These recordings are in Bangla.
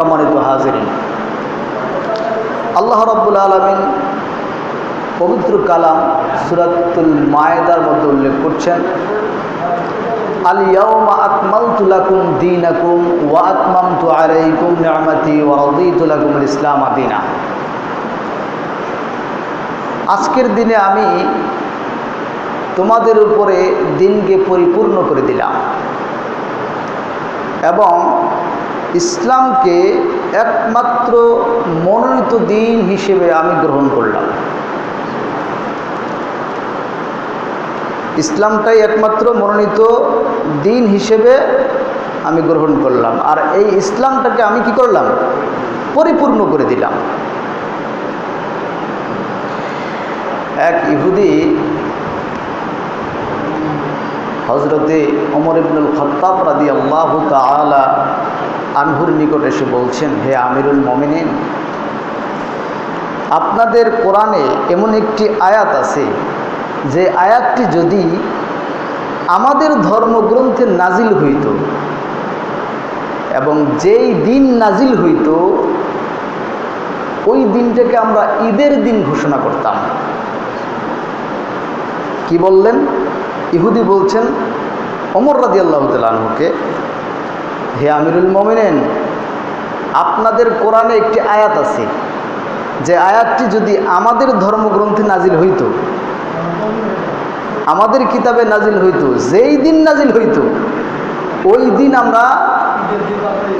সম্মানিত হাজিরিন, আল্লাহ রাব্বুল আলামিন পবিত্র কালাম সূরাতুল মায়েদার মধ্যে উল্লেখ করছেন, আল ইয়াউমা আকমালতু লাকুম দীনাকুম ওয়া আতমামতু আলাইকুম নি'মাতি ওয়া রাদিতু লাকুমুল ইসলাম দীনা। আজকের দিনে আমি তোমাদের উপরে দিনকে পরিপূর্ণ করে দিলাম এবং ইসলামকে একমাত্র মনোনীত দিন হিসেবে আমি গ্রহণ করলাম। ইসলামটাই একমাত্র মনোনীত দিন হিসেবে আমি গ্রহণ করলাম, আর এই ইসলামটাকে আমি কি করলাম? পরিপূর্ণ করে দিলাম। এক ইহুদি হযরতে ওমর ইবনুল খাত্তাব রাদিয়াল্লাহু তাআলা আনহুর নিকট এসে বলছেন, হে আমিরুল মুমিনিন, আপনাদের কোরআনে এমন একটি আয়াত আছে যে আয়াতটি যদি আমাদের ধর্মগ্রন্থে নাজিল হইত এবং যেই দিন নাজিল হইত ওই দিনটাকে আমরা ঈদের দিন ঘোষণা করতাম। কি বললেন? ইহুদি বলছেন ওমর রাদিয়াল্লাহু তাআলা আনহুকে, হে আমিরুল মুমিনিন, আপনাদের কোরআনে একটি আয়াত আছে যে আয়াতটি যদি আমাদের ধর্মগ্রন্থে নাজিল হইত, আমাদের কিতাবে নাজিল হইত, যেই দিন নাজিল হইত ওই দিন আমরা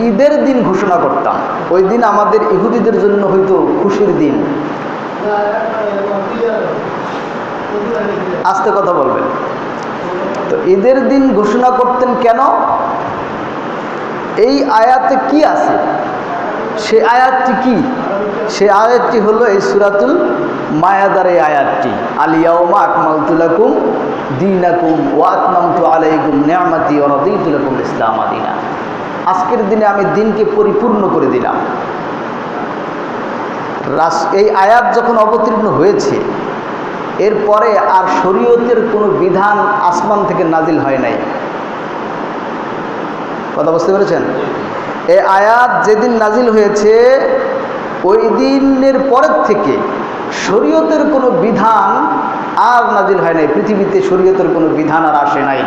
ঈদের দিন ঘোষণা করতাম। ওই দিন আমাদের ইহুদিদের জন্য হইতো খুশির দিন। আস্তে কথা বলবেন। তো ঈদের দিন ঘোষণা করতেন কেন? এই আয়াতে কি আছে? সে আয়াতটি কি? সে আয়াতটি হলো এই সূরাতুল মায়েদার এই আয়াতটি, আল ইয়াউমা আকমালতু লাকুম দীনাকুম ওয়া আতমামতু আলাইকুম নি'মাতি ওয়া রাদিতু লাকুমুল ইসলাম দীনা। আজকের দিনে আমি দিনকে পরিপূর্ণ করে দিলাম। এই আয়াত যখন অবতীর্ণ হয়েছে এরপরে আর শরীয়তের কোনো বিধান আসমান থেকে নাজিল হয় নাই। কথা বুঝতে পেরেছেন? এই আয়াত যেদিন নাজিল হয়েছে ওই দিনের পরের থেকে শরীয়তের কোনো বিধান আর নাজিল হয় নাই। পৃথিবীতে শরীয়তের কোনো বিধান আর আসে নাই।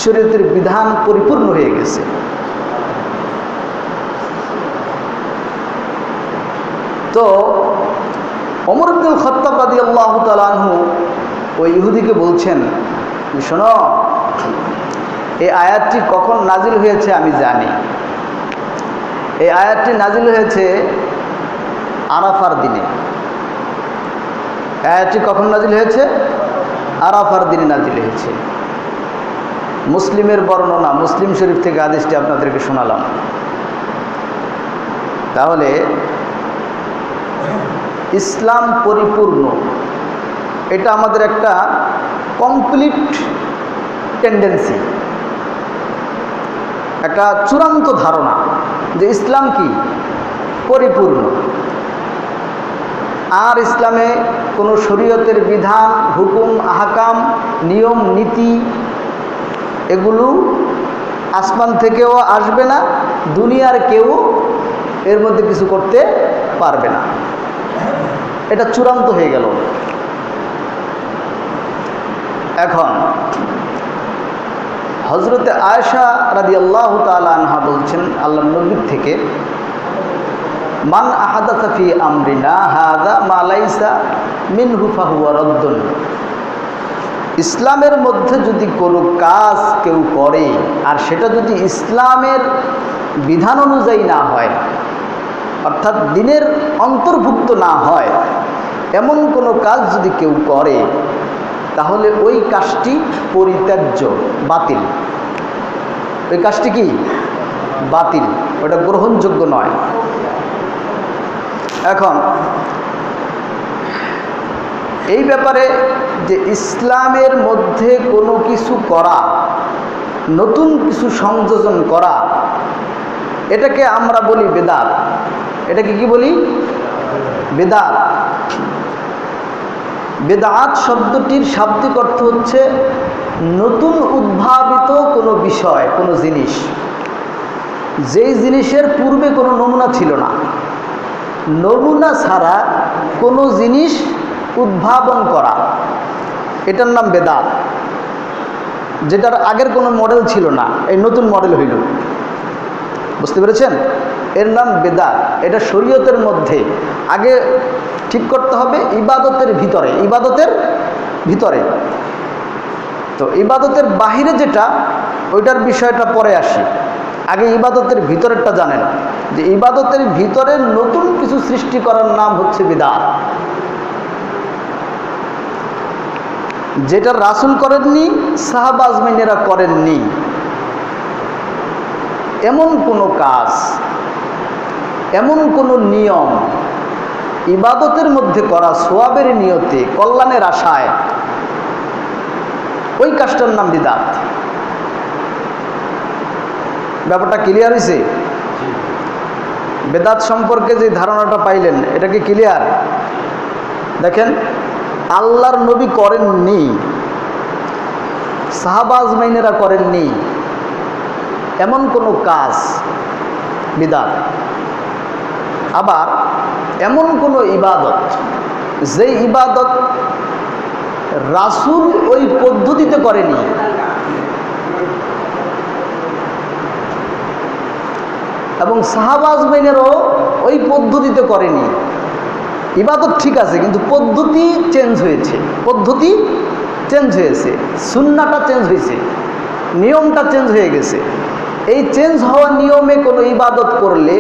শরীয়তের বিধান পরিপূর্ণ হয়ে গেছে। তো ওমর ইবনুল খাত্তাব রাদিয়াল্লাহু তাআলা আনহু ওই ইহুদিকে বলছেন, শোনো, এই আয়াতটি কখন নাজিল হয়েছে আমি জানি। এই আয়াতটি নাজিল হয়েছে আরাফার দিনে। আয়াতটি কখন নাজিল হয়েছে? আরাফার দিনে নাজিল হয়েছে। মুসলিমের বর্ণনা, মুসলিম শরীফ থেকে হাদিসটি আপনাদেরকে শোনালাম। তাহলে ইসলাম পরিপূর্ণ, এটা আমাদের একটা কমপ্লিট টেন্ডেন্সি, একটা চূড়ান্ত ধারণা যে ইসলাম কি? পরিপূর্ণ। আর ইসলামে কোনো শরীয়তের বিধান, হুকুম, আহকাম, নিয়ম, নীতি এগুলো আসমান থেকেও আসবে না, দুনিয়ার কেউ এর মধ্যে কিছু করতে পারবে না। এটা চূড়ান্ত হয়ে গেল। এখন হযরতে আয়েশা রাদিয়াল্লাহু তাআলা আনহা বলছেন আল্লাহর নবী থেকে, মান আহাদাসা ফি আমরিনা হাযা মা লাইসা মিনহু ফাহুয়া রাদ্দুন। ইসলামের মধ্যে যদি কোনো কাজ কেউ করে আর সেটা যদি ইসলামের বিধান অনুযায়ী না হয়, অর্থাৎ দিনের অন্তর্ভুক্ত না হয়, এমন কোনো কাজ যদি কেউ করে তাহলে ওই কাজটি পরিত্যাজ্য, বাতিল। ওই কাজটি কি? বাতিল, ওটা গ্রহণযোগ্য নয়। এখন এই ব্যাপারে যে ইসলামের মধ্যে কোনো কিছু করা, নতুন কিছু সংযোজন করা, এটাকে আমরা বলি বেদাত। এটাকে কি বলি? বেদাত। বেদাত শব্দটির শাব্দিক অর্থ হচ্ছে নতুন উদ্ভাবিত কোনো বিষয়, কোনো জিনিস। যেই জিনিসের পূর্বে কোনো নমুনা ছিল না, নমুনা ছাড়া কোনো জিনিস উদ্ভাবন করা, এটার নাম বেদাত। যেটার আগের কোনো মডেল ছিল না, এই নতুন মডেল হইল, বুঝতে পেরেছেন? এর নাম বেদাত। এটা শরীয়তের মধ্যে আগে ঠিক করতে হবে ইবাদতের ভিতরে, ইবাদতের ভিতরে। তো ইবাদতের বাহিরে যেটা, ওইটার বিষয়টা পরে আসি। আগে ইবাদতের ভিতরেরটা জানেন, যে ইবাদতের ভিতরে নতুন কিছু সৃষ্টি করার নাম হচ্ছে বিদআত। যেটা রাসূল করেননি, সাহাবা আজমাইনেরা করেননি, এমন কোনো কাজ, এমন কোনো নিয়ম ইবাদতের মধ্যে করা সোয়াবের নিয়তে, কল্যাণের আশায়, ওই কাজটার নাম বিদআত। ব্যাপারটা ক্লিয়ার হয়েছে? বেদাত সম্পর্কে যে ধারণাটা পাইলেন, এটা কি ক্লিয়ার? দেখেন, আল্লাহর নবী করেননি, সাহাবা আজমাইনেরা করেননি, এমন কোনো কাজ বিদআত। আবার এমন কোনো ইবাদত, যে ইবাদত রাসূল ওই পদ্ধতিতে করেনি, এবং সাহাবা আজমাইনেরও ওই পদ্ধতিতে করেনি। ইবাদত ঠিক আছে, কিন্তু পদ্ধতি চেঞ্জ হয়েছে, পদ্ধতি চেঞ্জ হয়েছে, সুন্নাহটা চেঞ্জ হয়েছে, নিয়মটা চেঞ্জ হয়ে গেছে। এই চেঞ্জ হওয়া নিয়মে কোনো ইবাদত করলে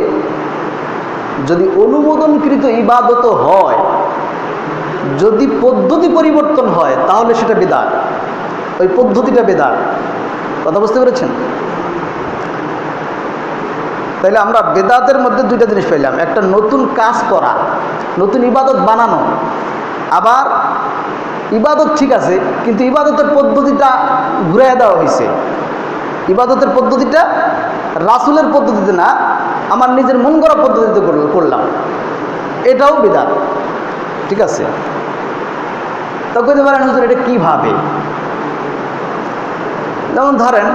যদি অনুমোদনকৃত ইবাদত হয়, যদি পদ্ধতি পরিবর্তন হয়, তাহলে সেটা বিদআত, ওই পদ্ধতিটা বিদআত। কথা বুঝতে পেরেছেন? তাইলে আমরা বেদাতের মধ্যে দুইটা জিনিস পেলাম, একটা নতুন কাজ করা, নতুন ইবাদত বানানো। আবার ইবাদত ঠিক আছে, কিন্তু ইবাদতের পদ্ধতিটা ঘুরাইয়া দেওয়া হয়েছে। ইবাদতের পদ্ধতিটা রাসূলের পদ্ধতিতে না, আমার নিজের মন গড়া পদ্ধতিতে করলাম, এটাও বিদআত। ঠিক আছে? তা কইতে পারেন হুজুর এটা কীভাবে? যেমন ধরেন,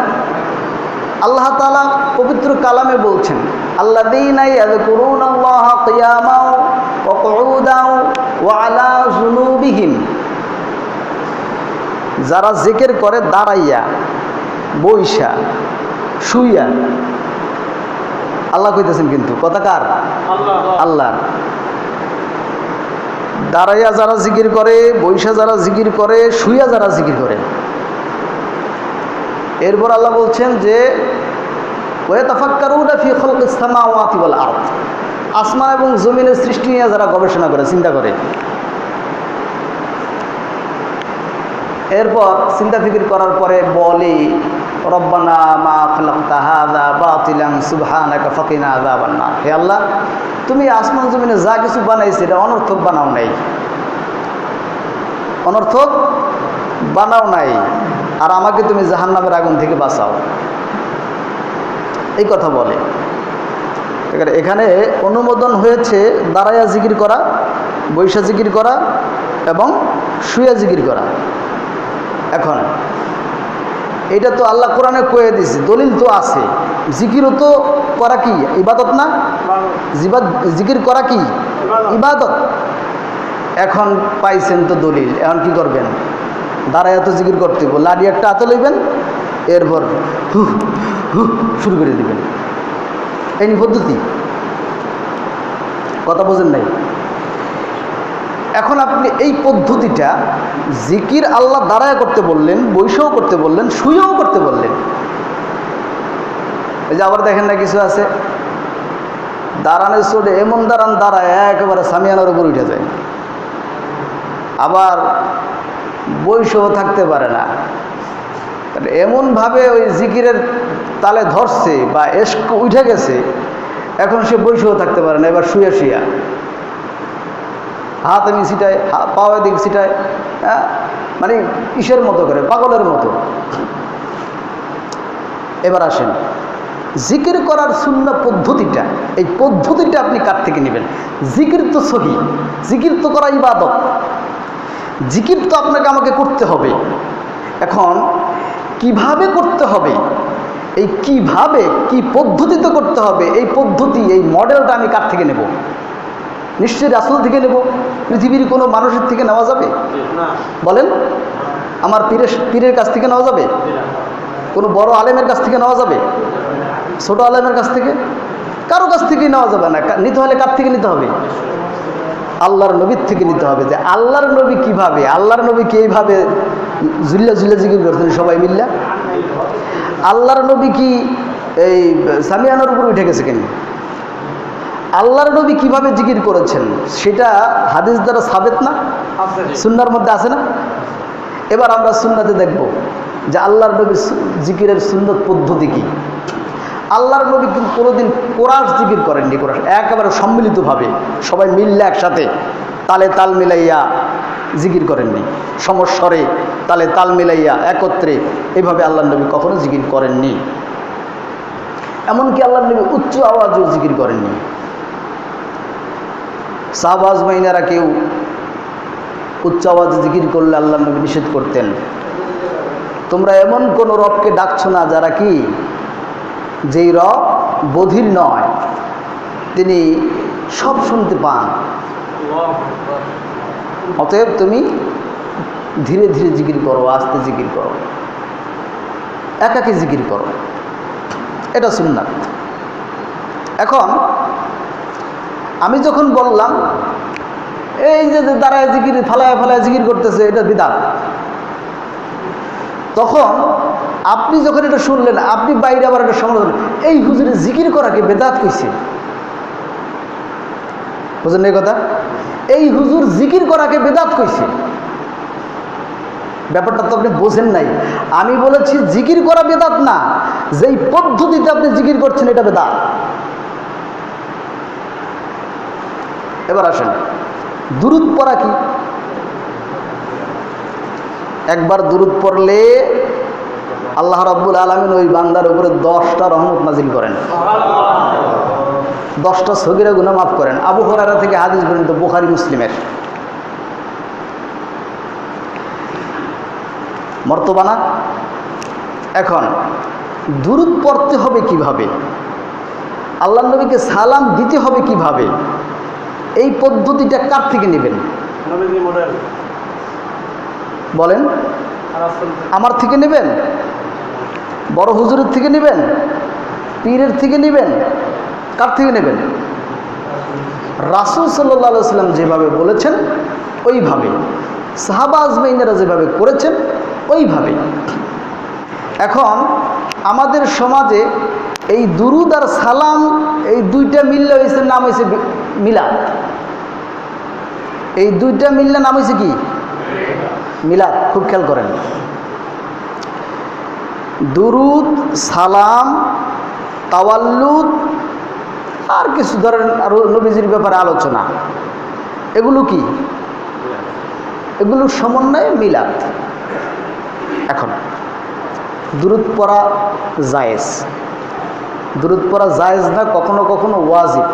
আল্লাহ তাআলা পবিত্র কালামে বলছেন, আল্লাযীনা ইয়াযকুরুনাল্লাহা কিয়ামান ওয়া কুউদান ওয়া আলা জুনুবিহিম, যারা জিকির করে দাঁড়াইয়া, বইসা, শুইয়া। আল্লাহ কইতেছেন, কিন্তু কথা কার? আল্লাহ। দাঁড়াইয়া যারা জিকির করে, বইসা যারা জিকির করে, শুইয়া যারা জিকির করে। এরপর আল্লাহ বলছেন যে ওয়াতাফাক্কারুনা ফি খালকিস সামাওয়াতি ওয়াল আরদ, আসমান এবং জমিনের সৃষ্টি নিয়ে যারা গবেষণা করে, চিন্তা করে। এরপর চিন্তা ফিকির করার পরে বলে, রব্বানা মা খালাকতা হাযা বাতিলান সুবহানাকা ফাকিনা আযাবান নার। হে আল্লাহ, তুমি আসমান জমিনে যা কিছু বানাইছো এটা অনর্থক বানাও নাই, অনর্থক বানাও নাই, আর আমাকে তুমি জাহান্নামের আগুন থেকে বাঁচাও। এই কথা বলে। এখানে অনুমোদন হয়েছে দাঁড়াইয়া জিকির করা, বৈশা জিকির করা এবং শুয়ে জিকির করা। এখন এটা তো আল্লাহ কোরআনে কয়ে দিয়েছে, দলিল তো আছে। জিকিরও তো করা কি ইবাদত না? জিকির করা কি ইবাদত? এখন পাইছেন তো দলিল, এখন কি করবেন? দাঁড়ায় তো জিকির করতে হবে, লাড়ি একটা হাতে লইবেন, এরপর হু হু শুরু করে দিবেন। এই পদ্ধতি, কথা বোঝেন নাই? এখন আপনি এই পদ্ধতিটা জিকির আল্লাহ দাঁড়ায় করতে বললেন, বৈশাও করতে বললেন, শুয়েও করতে বললেন। এই যে আবার দেখেন না, কিছু আছে দাঁড়ানোর চোটে এমন দাঁড়ায় একেবারে সামিয়ানার উপর উঠে যায়, আবার বৈশাও থাকতে পারে না। এমনভাবে ওই জিকিরের তালে ধরছে বা এশক উঠে গেছে, এখন সে বৈশাও থাকতে পারে না, এবার শুয়ে শুয়া হাত আমি ছিটায়, পাওয়া দিক ছিটায়, হ্যাঁ, মানে কিসের মতো করে, পাগলের মতো। এবার আসেন, জিকির করার সুন্নাহ পদ্ধতিটা, এই পদ্ধতিটা আপনি কার থেকে নেবেন? জিকির তো সহি, জিকির তো করা ইবাদত, জিকির তো আপনাকে আমাকে করতে হবে। এখন কিভাবে করতে হবে এই কিভাবে কি পদ্ধতিতে করতে হবে, এই পদ্ধতি, এই মডেলটা আমি কার থেকে নেব? নিশ্চয়ই রাসূল থেকে নেব। পৃথিবীর কোনো মানুষের থেকে নেওয়া যাবে? বলেন, আমার পীরের কাছ থেকে নেওয়া যাবে? কোনো বড় আলেমের কাছ থেকে নেওয়া যাবে? ছোট আলেমের কাছ থেকে? কারো কাছ থেকেই নেওয়া যাবে না। নিতে হলে কার থেকে নিতে হবে? আল্লাহর নবীর থেকে নিতে হবে। যে আল্লাহর নবী কিভাবে, আল্লাহর নবীকে এইভাবে জুল্লা জুল্লা জিকির করতেন সবাই মিল্লা? আল্লাহর নবী কি এই সামিয়ানার উপর উঠে গেছে কেন? আল্লাহর নবী কিভাবে জিকির করেছেন সেটা হাদিস দ্বারা সাবেত না? সুন্নাহর মধ্যে আছে না? এবার আমরা সুন্নাতে দেখব যে আল্লাহর নবীর জিকিরের সুন্নত পদ্ধতি কি। আল্লাহর নবী কিন্তু কোনোদিন কোরআশ জিকির করেননি। কোরআশ একেবারে সম্মিলিতভাবে সবাই মিললে একসাথে তালে তাল মিলাইয়া জিকির করেননি। সমস্বরে তালে তাল মিলাইয়া একত্রে এভাবে আল্লাহর নবী কখনো জিকির করেননি। এমনকি আল্লাহর নবী উচ্চ আওয়াজেও জিকির করেননি। সাহাবা আজমাইনারা কেউ উচ্চ আওয়াজে জিকির করলে আল্লাহর নবী নিষেধ করতেন। তোমরা এমন কোন রবকে ডাকছো না যারা কি, যেই রব বধির নয়, তিনি সব শুনতে পান। অতএব তুমি ধীরে ধীরে জিকির করো, আস্তে জিকির করো, একাকী জিকির করো। এটা সুন্নাত। এখন আমি যখন বললাম এই যে দাঁড়ায় জিকির ফালায় ফালায় জিকির করতেছে, এটা বিদআত, তখন আপনি যখন এটা শুনলেন, আপনি বাইরে আবার এটা সমালোচনা, এই হুজুরে জিকির করাকে বেদাত কইছে। বুঝলেন এই কথা? এই হুজুর জিকির করাকে বেদাত কইছে। ব্যাপারটা তো আপনি বোঝেন নাই। আমি বলেছি জিকির করা বেদাত না, যেই পদ্ধতিতে আপনি জিকির করছেন এটা বেদাত। এবার আসেন, দুরূদ পড়া কি? একবার দুরূদ পড়লে আল্লাহ রাব্বুল আলামিন ওই বান্দার উপরে 10টা রহমত নাজিল করেন, 10টা সগীরা গুনাহ মাফ করেন। আবু হুরায়রা থেকে হাদিস বর্ণিত, বুখারী মুসলিমের। মর্তবা না? এখন দুরূদ পড়তে হবে কিভাবে, আল্লাহর নবীকে সালাম দিতে হবে কিভাবে, এই পদ্ধতিটা কার থেকে নেবেন? বলেন, আমার থেকে নেবেন? বড় হুজুরের থেকে নেবেন? পীরের থেকে নেবেন? কার থেকে নেবেন? রাসূল সাল্লাল্লাহু আলাইহি ওয়াসাল্লাম যেভাবে বলেছেন ওইভাবে, সাহাবা আজমাইনেরা যেভাবে করেছেন ওইভাবে। এখন আমাদের সমাজে এই দুরুদ আর সালাম এই দুইটা মিললে হয়েছে, নাম হয়েছে মিলাদ। এই দুইটা মিললে নাম হয়েছে কি? মিলাদ। খুব খেয়াল করেন, দুরুদ, সালাম, তাওয়াল্লুদ আর কিছু ধরেন আর নবীজির ব্যাপারে আলোচনা, এগুলো কি? এগুলো সমন্বয়ে মিলাদ। এখন দুরুদ পড়া জায়েজ, দুরুদ পড়া জায়েজ না, কখনো কখনো ওয়াজিব।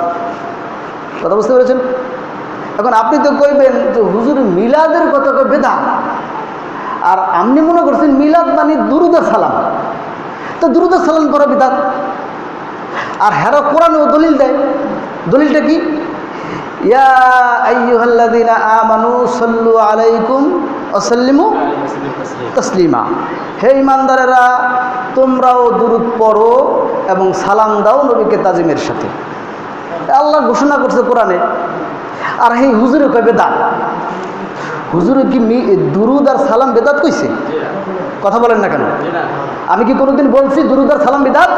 কথা বুঝতে পেরেছেন? এখন আপনি তো কইবেন যে হুজুর মিলাদের কথা কই বেদাত, আর আপনি মনে করছেন মিলাদ মানে দুরুদ আর সালাম, তো দুরুদ আর সালাম করা বিদাত। আর হেরা কোরআনেও দলিল দেয়। দলিলটা কি? ইয়া আইয়ুহাল্লাযীনা আমানু সাল্লু আলাইকুম ওয়া সাল্লিমু তাসলিমা। হে ঈমানদারেরা, তোমরাও দুরুদ পড়ো এবং সালাম দাও নবীকে তাজিমের সাথে। আল্লাহ ঘোষণা করছে কোরআনে। আর এই হুজুরে কয় বেদাত। হুজুরে কি দুরুদ আর সালাম বেদাত কইছে? কথা বলেন না কেন? আমি কি কোনোদিন বলছি দুরুদ আর সালাম বেদাত?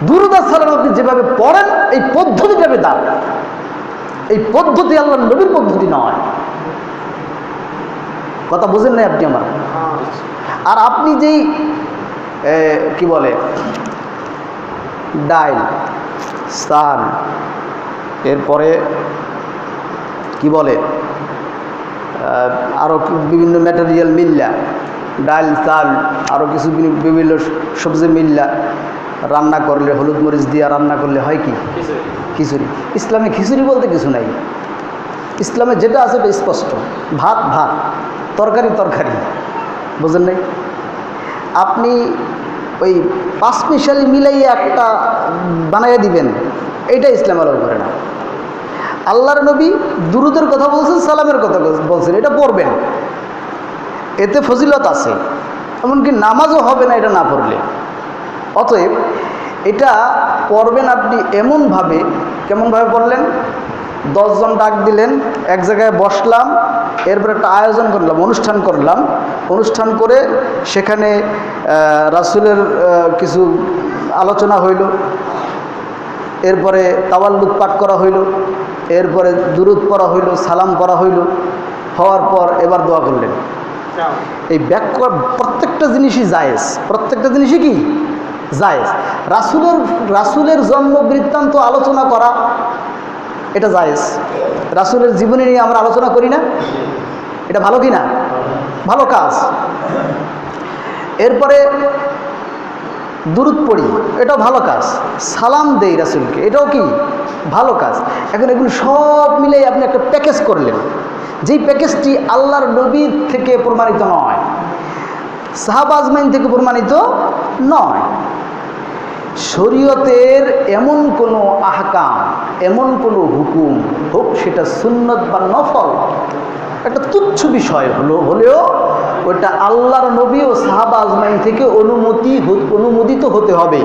দুরুদ আর সালাম আপনি যেভাবে পড়েন এই পদ্ধতিটা বেদাত। এই পদ্ধতি আল্লাহর নবীর পদ্ধতি নয়। কথা বুঝেন নাই আপনি আমার? আর আপনি যেই কি বলে ডাইল, সান, এরপরে কি বলে আরও বিভিন্ন ম্যাটেরিয়াল মিল্লা, ডাল, চাল, আরও কিছু বিভিন্ন সবজি মিল্লা রান্না করলে, হলুদ মরিচ দিয়ে রান্না করলে হয় কি? খিচুড়ি। ইসলামে খিচুড়ি বলতে কিছু নাই। ইসলামে যেটা আছে এটা স্পষ্ট, ভাত ভাত, তরকারি তরকারি। বুঝেন নাই? আপনি ওই পাঁচ মিশালি মিলাইয়ে একটা বানাইয়া দিবেন, এটা ইসলাম আলাদা করে না। আল্লাহর নবী দুরুদের কথা বলছেন, সালামের কথা বলছেন, এটা পড়বেন, এতে ফজিলত আছে, এমনকি নামাজও হবে না এটা না পড়লে। অতএব এটা পড়বেন আপনি এমনভাবে, কেমনভাবে পড়লেন, 10 জন ডাক দিলেন, এক জায়গায় বসলাম, এরপর একটা আয়োজন করলাম, অনুষ্ঠান করে সেখানে রাসূলের কিছু আলোচনা হইল, এরপরে তাওয়াল্লুদ পাঠ করা হইল, এরপরে দুরুদ পড়া হইল, সালাম পড়া হইল, হওয়ার পর এবার দোয়া করলেন। এই প্রত্যেকটা জিনিসই জায়েজ, প্রত্যেকটা জিনিসই কি জায়েজ। রাসূলের জন্ম বৃত্তান্ত আলোচনা করা এটা জায়েজ। রাসূলের জীবনী নিয়ে আমরা আলোচনা করি না, এটা ভালো কি না? ভালো কাজ। এরপরে দুরুদ পড়ি, এটাও ভালো কাজ। সালাম দেই রাসূলকে, এটাও কি ভালো কাজ। এখন এগুলো সব মিলে আপনি একটা প্যাকেজ করলেন, যেই প্যাকেজটি আল্লাহর নবী থেকে প্রমাণিত নয়, সাহাবা আজমাইন থেকে প্রমাণিত নয়। শরীয়তের এমন কোনো আহকাম, এমন কোনো হুকুম, হোক সেটা সুন্নত বা নফল, একটা তুচ্ছ বিষয় হলেও ওটা আল্লাহর নবী ও সাহাবা আজমাইন থেকে অনুমোদিত হতে হবে,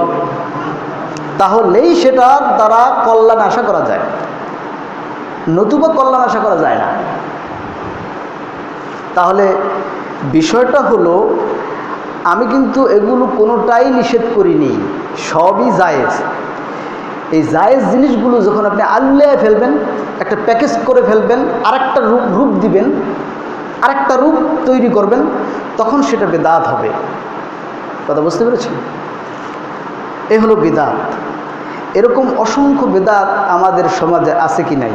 তাহলেই সেটার দ্বারা কল্যাণ আশা করা যায়, নতুবা কল্যাণ আশা করা যায় না। তাহলে বিষয়টা হলো, আমি কিন্তু এগুলো কোনোটাই নিষেধ করিনি, সবই জায়েজ। এই জায়েজ জিনিসগুলো যখন আপনি আল্লাহ ফেলবেন, একটা প্যাকেজ করে ফেলবেন, আরেকটা রূপ দিবেন, আরেকটা রূপ তৈরি করবেন, তখন সেটা বেদাত হবে। কথা বুঝতে পেরেছেন? এ হলো বিদআত। এরকম অসংখ্য বিদআত আমাদের সমাজে আছে কি নাই?